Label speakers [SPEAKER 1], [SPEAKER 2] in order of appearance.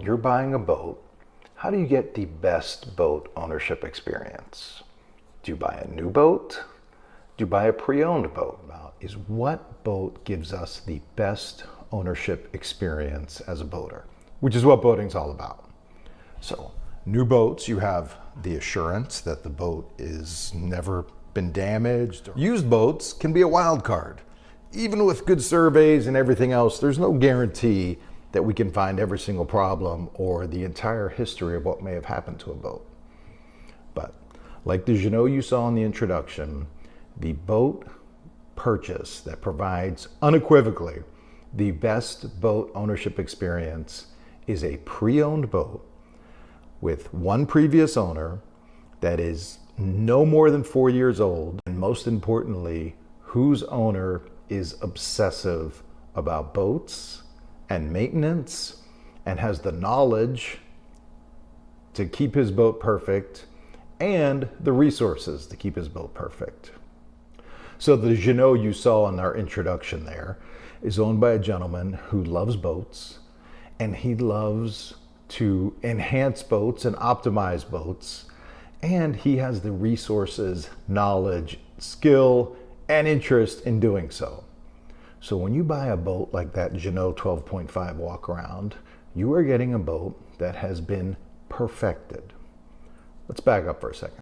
[SPEAKER 1] when you're buying a boat, how do you get the best boat ownership experience? Do you buy a new boat? Do you buy a pre-owned boat? Is what boat gives us the best ownership experience as a boater, which is what boating's all about. So, new boats, you have the assurance that the boat is never been damaged. Used boats can be a wild card. Even with good surveys and everything else, there's no guarantee that we can find every single problem or the entire history of what may have happened to a boat. But like the Jeanneau you saw in the introduction, the boat purchase that provides unequivocally the best boat ownership experience is a pre-owned boat with one previous owner that is no more than 4 years old, and most importantly, whose owner is obsessive about boats and maintenance and has the knowledge to keep his boat perfect and the resources to keep his boat perfect. So the Jeanneau you saw in our introduction there is owned by a gentleman who loves boats, and he loves to enhance boats and optimize boats, and he has the resources, knowledge, skill, and interest in doing so. So when you buy a boat like that Jeanneau 12.5 walk around, you are getting a boat that has been perfected. Let's back up for a second.